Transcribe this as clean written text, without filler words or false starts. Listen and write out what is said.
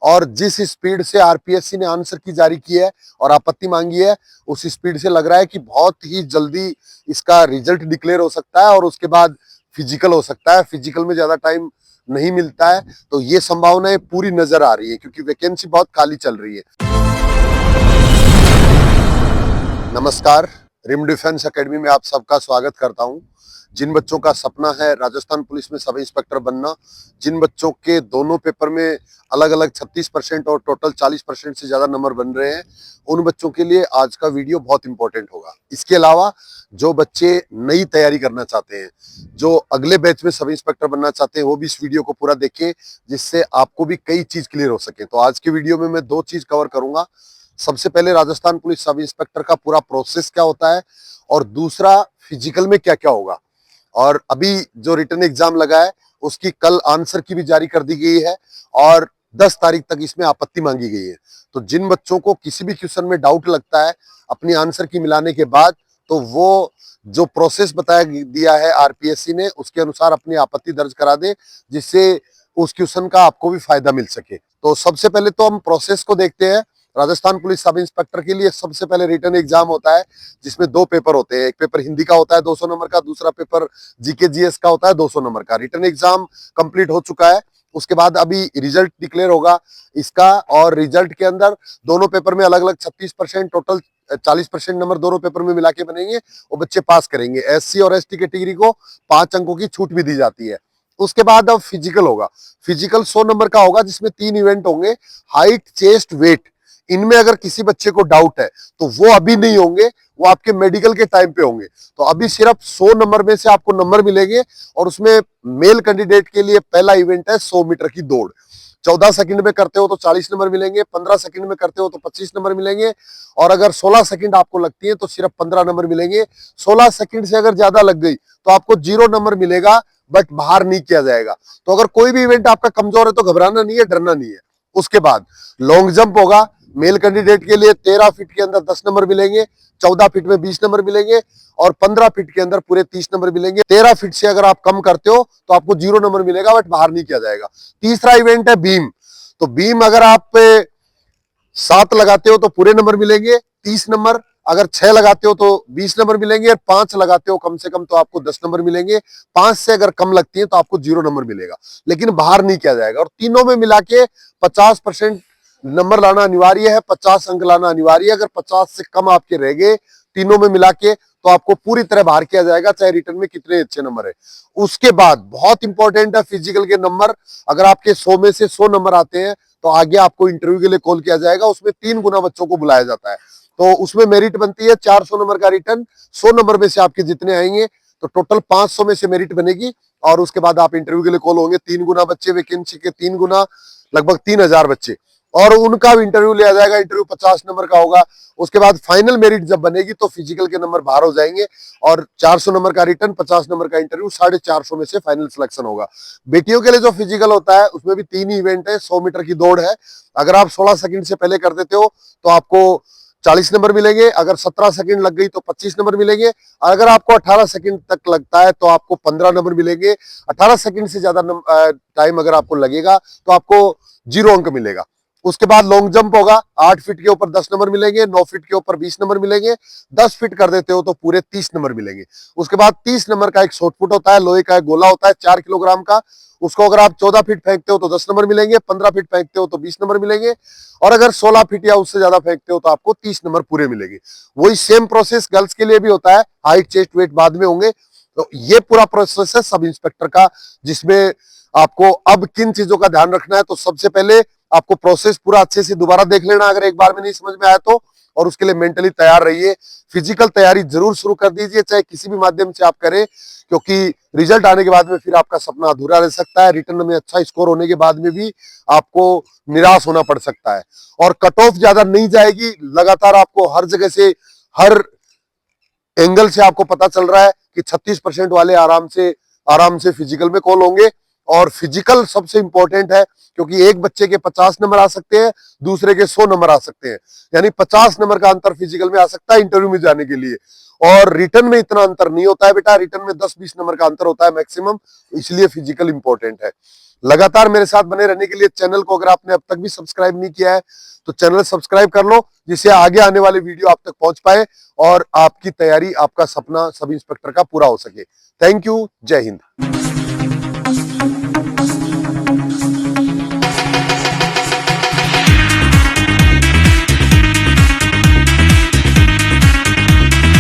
और जिस स्पीड से आरपीएससी ने आंसर की जारी की है और आपत्ति मांगी है, उस स्पीड से लग रहा है कि बहुत ही जल्दी इसका रिजल्ट डिक्लेयर हो सकता है और उसके बाद फिजिकल हो सकता है। फिजिकल में ज्यादा टाइम नहीं मिलता है, तो ये संभावनाएं पूरी नजर आ रही है क्योंकि वैकेंसी बहुत खाली चल रही है। नमस्कार, रिम डिफेंस एकेडमी में आप सबका स्वागत करता हूं। जिन बच्चों का सपना है राजस्थान पुलिस में सब इंस्पेक्टर बनना, जिन बच्चों के दोनों पेपर में अलग अलग 36% और टोटल 40% से ज्यादा नंबर बन रहे हैं, उन बच्चों के लिए आज का वीडियो बहुत इंपॉर्टेंट होगा। इसके अलावा जो बच्चे नई तैयारी करना चाहते हैं, जो अगले बैच में सब इंस्पेक्टर बनना चाहते हैं, वो भी इस वीडियो को पूरा देखें, जिससे आपको भी कई चीज क्लियर हो सके। तो आज के वीडियो में मैं दो चीज कवर करूंगा। सबसे पहले राजस्थान पुलिस सब इंस्पेक्टर का पूरा प्रोसेस क्या होता है, और दूसरा फिजिकल में क्या क्या होगा। और अभी जो रिटन एग्जाम लगा है उसकी कल आंसर की भी जारी कर दी गई है और 10 तारीख तक इसमें आपत्ति मांगी गई है। तो जिन बच्चों को किसी भी क्वेश्चन में डाउट लगता है अपनी आंसर की मिलाने के बाद, तो वो जो प्रोसेस बताया दिया है आरपीएससी ने, उसके अनुसार अपनी आपत्ति दर्ज करा दे, जिससे उस क्वेश्चन का आपको भी फायदा मिल सके। तो सबसे पहले तो हम प्रोसेस को देखते हैं। राजस्थान पुलिस सब इंस्पेक्टर के लिए सबसे पहले रिटन एग्जाम होता है, जिसमें दो पेपर होते हैं। एक पेपर हिंदी का होता है 200 नंबर का, दूसरा पेपर जीके जीएस का होता है 200 नंबर का। रिटन एग्जाम कंप्लीट हो चुका है। उसके बाद अभी रिजल्ट डिक्लेयर होगा इसका, और रिजल्ट के अंदर दोनों पेपर में अलग अलग 36% टोटल 40% नंबर दोनों पेपर में मिला के बनेंगे, वो बच्चे पास करेंगे। एससी और एसटी कैटेगरी को 5 अंकों की छूट भी दी जाती है। उसके बाद अब फिजिकल होगा। फिजिकल 100 नंबर का होगा, जिसमें 3 इवेंट होंगे, हाइट, चेस्ट, वेट। इनमें अगर किसी बच्चे को डाउट है तो वो अभी नहीं होंगे, वो आपके मेडिकल के टाइम पे होंगे। तो अभी सिर्फ 100 नंबर में से आपको नंबर मिलेंगे, और उसमें मेल कैंडिडेट के लिए पहला इवेंट है 100 मीटर की दौड़। 14 सेकंड में करते हो तो 40 नंबर मिलेंगे, 15 सेकंड में करते हो तो 25 नंबर मिलेंगे, और अगर 16 सेकंड आपको लगती है तो सिर्फ 15 नंबर मिलेंगे। 16 सेकंड से अगर ज्यादा लग गई तो आपको 0 नंबर मिलेगा, बट बाहर नहीं किया जाएगा। तो अगर कोई भी इवेंट आपका कमजोर है तो घबराना नहीं है, डरना नहीं है। उसके बाद लॉन्ग जंप होगा। मेल कैंडिडेट के लिए 13 फीट के अंदर 10 नंबर मिलेंगे, 14 फीट में 20 नंबर मिलेंगे, और 15 फीट के अंदर पूरे 30 नंबर मिलेंगे। 13 फीट से अगर आप कम करते हो तो आपको 0 नंबर मिलेगा, बट बाहर नहीं किया जाएगा। तीसरा इवेंट है बीम। तो बीम अगर आप 7 लगाते हो तो पूरे नंबर मिलेंगे, 30 नंबर। अगर 6 लगाते हो तो 20 नंबर मिलेंगे, और 5 लगाते हो कम से कम तो आपको 10 नंबर मिलेंगे। 5 से अगर कम लगती है तो आपको 0 नंबर मिलेगा, लेकिन बाहर नहीं किया जाएगा। और तीनों में मिला के 50% नंबर लाना अनिवार्य है, 50 अंक लाना अनिवार्य है। अगर 50 से कम आपके रह गए तीनों में मिला के, तो आपको पूरी तरह बाहर किया जाएगा, चाहे रिटर्न में कितने अच्छे नंबर है। उसके बाद बहुत इंपॉर्टेंट है फिजिकल के नंबर। अगर आपके 100 में से 100 नंबर आते हैं तो आगे आपको इंटरव्यू के लिए कॉल किया जाएगा। उसमें 3 गुना बच्चों को बुलाया जाता है। तो उसमें मेरिट बनती है 400 नंबर का रिटर्न। 100 नंबर में से आपके जितने आएंगे तो टोटल 500 में से मेरिट बनेगी, और उसके बाद आप इंटरव्यू के लिए कॉल होंगे। 3 गुना बच्चे, वैकेंसी के 3 गुना, लगभग 3000 बच्चे, और उनका भी इंटरव्यू लिया जाएगा। इंटरव्यू 50 नंबर का होगा। उसके बाद फाइनल मेरिट जब बनेगी तो फिजिकल के नंबर बाहर हो जाएंगे, और 400 नंबर का रिटर्न, 50 नंबर का इंटरव्यू, 450 में से फाइनल सिलेक्शन होगा। बेटियों के लिए जो फिजिकल होता है उसमें भी 3 ही इवेंट है। 100 मीटर की दौड़ है। अगर आप 16 सेकंड से पहले कर देते हो तो आपको 40 नंबर मिलेंगे। अगर 17 सेकंड लग गई तो 25 नंबर मिलेंगे। अगर आपको 18 सेकंड तक लगता है तो आपको 15 नंबर मिलेंगे। 18 सेकंड से ज्यादा टाइम अगर आपको लगेगा तो आपको 0 अंक मिलेगा। उसके बाद लॉन्ग जंप होगा। 8 फीट के ऊपर 10 नंबर मिलेंगे, 9 फीट के ऊपर 20 नंबर मिलेंगे, 10 फीट कर देते हो तो पूरे 30 नंबर मिलेंगे। उसके बाद 30 नंबर का एक शॉर्टपुट होता है, लोहे का एक गोला होता है 4 किलोग्राम का। उसको अगर आप 14 फीट फेंकते हो तो 10 नंबर मिलेंगे, 15 फीट फेंकते हो तो 20 नंबर मिलेंगे, और अगर 16 फीट या उससे ज्यादा फेंकते हो तो आपको 30 नंबर पूरे मिलेंगे। वही सेम प्रोसेस गर्ल्स के लिए भी होता है। हाइट, चेस्ट, वेट बाद में होंगे। तो ये पूरा प्रोसेस है सब इंस्पेक्टर का, जिसमें आपको अब किन चीजों का ध्यान रखना है। तो सबसे पहले आपको प्रोसेस पूरा अच्छे से दोबारा देख लेना अगर एक बार में नहीं समझ में आया तो, और उसके लिए मेंटली तैयार रहिए। फिजिकल तैयारी जरूर शुरू कर दीजिए, चाहे किसी भी माध्यम से आप करें, क्योंकि रिजल्ट आने के बाद में फिर आपका सपना अधूरा रह सकता है। रिटर्न में अच्छा स्कोर होने के बाद में भी आपको निराश होना पड़ सकता है, और कट ऑफ ज्यादा नहीं जाएगी। लगातार आपको हर जगह से, हर एंगल से आपको पता चल रहा है कि 36% वाले आराम से फिजिकल में कॉल होंगे। और फिजिकल सबसे इंपॉर्टेंट है, क्योंकि एक बच्चे के 50 नंबर आ सकते हैं, दूसरे के 100 नंबर आ सकते हैं। यानी 50 नंबर का अंतर फिजिकल में आ सकता है इंटरव्यू में जाने के लिए। और रिटर्न में इतना अंतर नहीं होता है बेटा, रिटर्न में 10-20 नंबर का अंतर होता है मैक्सिमम, इसलिए फिजिकल इंपॉर्टेंट है। लगातार मेरे साथ बने रहने के लिए चैनल को अगर आपने अब तक भी सब्सक्राइब नहीं किया है तो चैनल सब्सक्राइब कर लो, जिससे आगे आने वाले वीडियो आप तक पहुंच पाए और आपकी तैयारी, आपका सपना सब इंस्पेक्टर का पूरा हो सके। Thank you. जय हिंद।